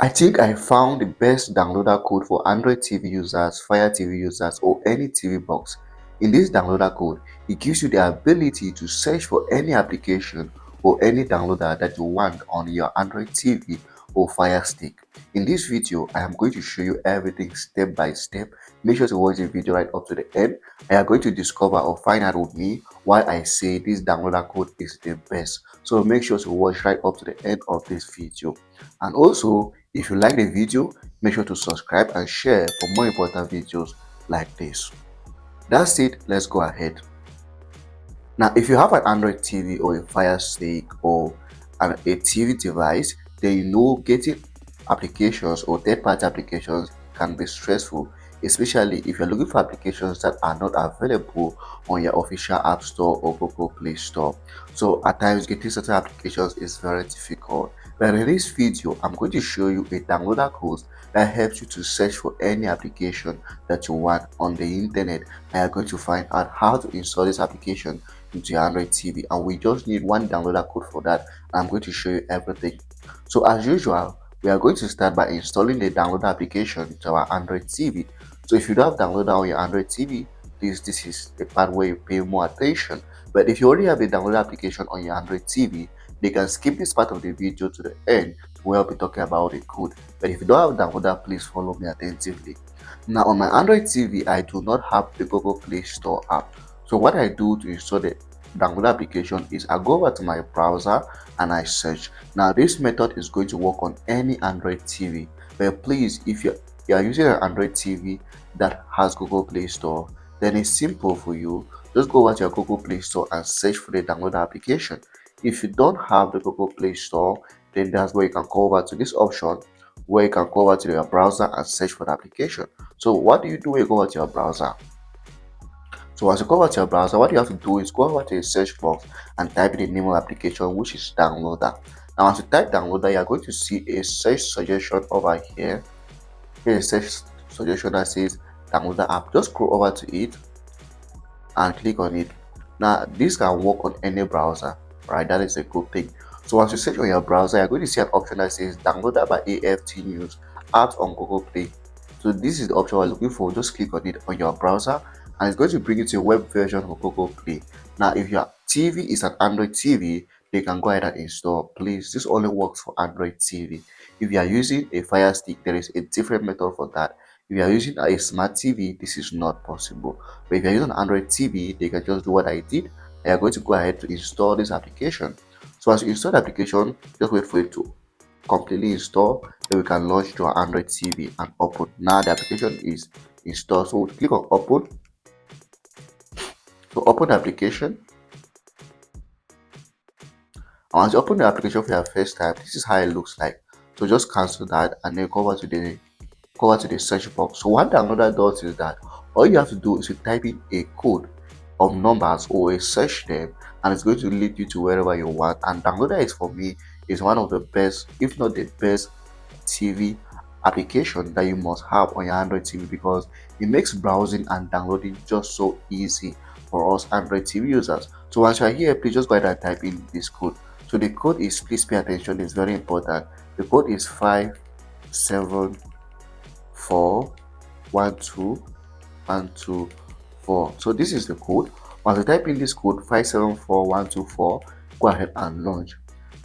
I think I found the best downloader code for Android TV users, Fire TV users, or any TV box. In this downloader code, it gives you the ability to search for any application or any downloader that you want on your Android TV or Fire Stick. In this video, I am going to show you everything step by step. Make sure to watch the video right up to the end. I am going to discover or find out with me why I say this downloader code is the best. So make sure to watch right up to the end of this video. And also, if you like the video, make sure to subscribe and share for more important videos like this. That's it, let's go ahead. Now, if you have an Android TV or a Fire Stick or a TV device, then you know getting applications or third-party applications can be stressful, especially if you're looking for applications that are not available on your official App Store or Google Play Store. So at times getting certain applications is very difficult. But in this video, I'm going to show you a downloader code that helps you to search for any application that you want on the internet, and you're going to find out how to install this application into your Android TV. And we just need one downloader code for that. I'm going to show you everything. So as usual, we are going to start by installing the downloader application to our Android TV. So if you don't have downloader on your Android TV, this is the part where you pay more attention. But if you already have a downloader application on your Android TV, they can skip this part of the video to the end where I'll be talking about the code. But if you don't have downloader, please follow me attentively. Now on my Android TV, I do not have the Google Play Store app. So what I do to install the download application is I go over to my browser and I search. Now this method is going to work on any Android TV, but please, if you are using an Android TV that has Google Play Store, then it's simple for you. Just go over to your Google Play Store and search for the download application. If you don't have the Google Play Store, then that's where you can go over to this option where you can go over to your browser and search for the application. So what do you do when you go over to your browser? So as you go over to your browser, what you have to do is go over to the search box and type in the name of the application, which is downloader. Now as you type downloader, you are going to see a search suggestion over here. Here's a search suggestion that says downloader app. Just scroll over to it and click on it. Now this can work on any browser, right? That is a good thing. So as you search on your browser, you're going to see an option that says downloaded by AFT News apps on Google Play. So this is the option we're looking for. Just click on it on your browser and it's going to bring you to a web version of Google Play. Now if your TV is an Android TV, they can go ahead and install. Please, this only works for Android TV. If you are using a Fire Stick, there is a different method for that. If you are using a smart TV, this is not possible. But if you are using an Android TV, they can just do what I did. They are going to go ahead to install this application. So as you install the application, just wait for it to completely install, then we can launch to our Android TV and open. Now the application is installed, so we'll click on open. So open the application. And once you open the application for your first time, this is how it looks like. So just cancel that and then go over to the search box. So what downloader does is that all you have to do is to type in a code of numbers or a search name, and it's going to lead you to wherever you want. And downloader is, for me, is one of the best, if not the best, TV application that you must have on your Android TV, because it makes browsing and downloading just so easy for us Android TV users. So once you are here, please just go ahead and type in this code. So the code is, please pay attention, it's very important. The code is 57412124. So this is the code. Once you type in this code 574124, go ahead and launch.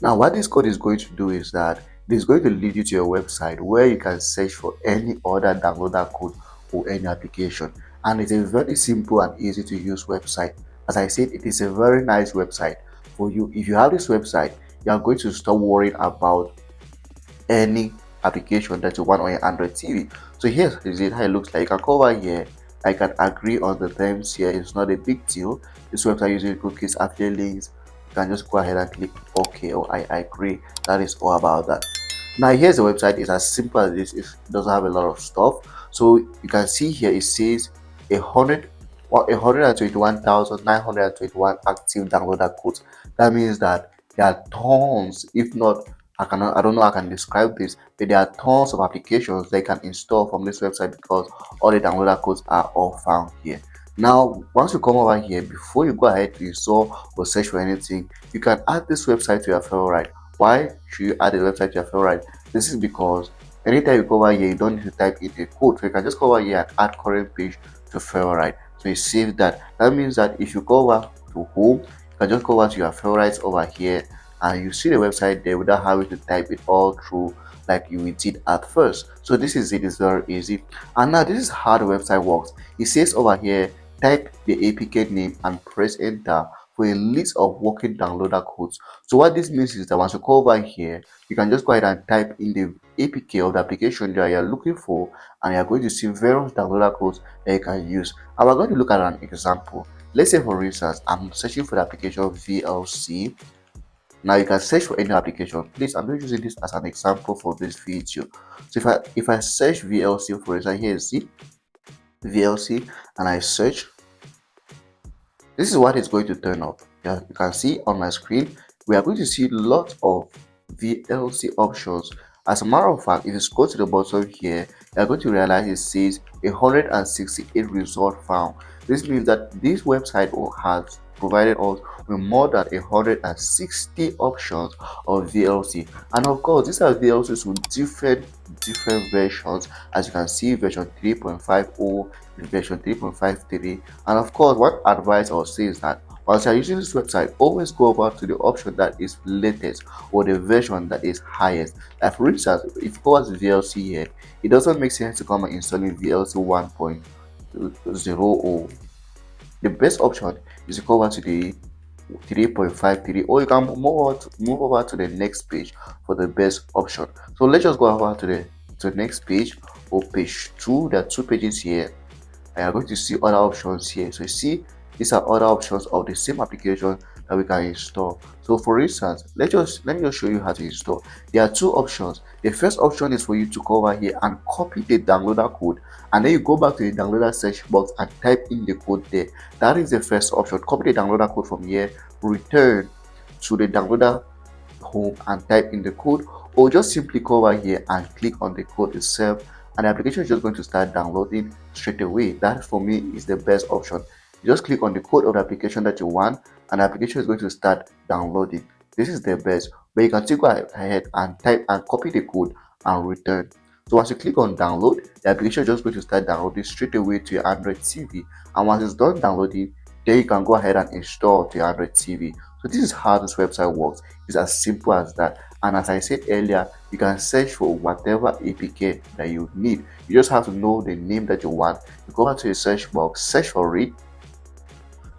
Now what this code is going to do is that it is going to lead you to a website where you can search for any other downloader code or any application. And it's a very simple and easy to use website. As I said, it is a very nice website for you. If you have this website, you are going to stop worrying about any application that you want on your Android TV. So here is it, how it looks like. You can go over here, I can agree on the terms here. It's not a big deal. This website uses cookies, affiliate links. You can just go ahead and click OK or I agree. That is all about that. Now here's the website. It's as simple as this. It doesn't have a lot of stuff. So you can see here it says 121,921 active downloader codes. That means that there are tons, if not, I don't know how I can describe this, but there are tons of applications they can install from this website because all the downloader codes are all found here. Now once you come over here, before you go ahead to install or search for anything, you can add this website to your favorite. Why should you add a website to your favorite? This is because Anytime you go over here, you don't need to type in a code. So you can just go over here and add current page to favorite. So you save that. That means that if you go over to home, you can just go over to your favorites over here and you see the website there without having to type it all through like you did at first. So this is it, is very easy. And now this is how the website works. It says over here, type the APK name and press enter for a list of working downloader codes. So what this means is that once you go over here, you can just go ahead and type in the APK of the application that you're looking for, and you're going to see various downloader codes that you can use. And we're going to look at an example. Let's say for instance, I'm searching for the application VLC. Now you can search for any application. Please, I'm not using this as an example for this video. So if I search VLC, for example, here is the VLC, and I search, this is what is going to turn up. Yeah, you can see on my screen, we are going to see lots of VLC options. As a matter of fact, if you scroll to the bottom here, you are going to realize it says 168 results found. This means that this website has provided us with more than 160 options of VLC. And of course, these are VLCs with different versions. As you can see, version 3.50, version 3.53. And of course, what advice I'll say is that once you're using this website, always go over to the option that is latest or the version that is highest. Like for instance, if you go as VLC here, it doesn't make sense to come and installing VLC 1.0. The best option is to go over to the 3.53, or you can move over to the next page for the best option. So let's just go over to the next page, or page 2. There are 2 pages here, and you're going to see other options here. So you see, these are other options of the same application that we can install. So for instance, let me just show you how to install. There are 2 options. The first option is for you to go over here and copy the downloader code, and then you go back to the downloader search box and type in the code there. That is the first option. Copy the downloader code from here, return to the downloader home and type in the code, or just simply go over here and click on the code itself, and the application is just going to start downloading straight away. That for me is the best option. You just click on the code of the application that you want, and the application is going to start downloading. This is the best, but you can still go ahead and type and copy the code and return. So once you click on download, the application is just going to start downloading straight away to your Android TV, and once it's done downloading, then you can go ahead and install to your Android TV. So this is how this website works. It's as simple as that. And as I said earlier, you can search for whatever APK that you need. You just have to know the name that you want. You go over to your search box, search for it.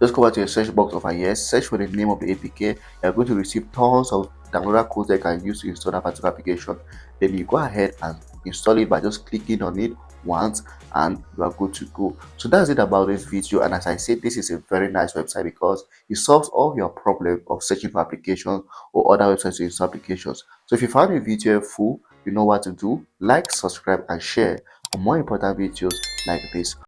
Just go over to your search box over here, search for the name of the APK. You're going to receive tons of downloader codes that you can use to install that particular application. Then you go ahead and install it by just clicking on it once, and you are good to go. So that's it about this video. And as I said, this is a very nice website because it solves all your problem of searching for applications or other websites to install applications. So if you found the video helpful, you know what to do. Like, subscribe, and share for more important videos like this.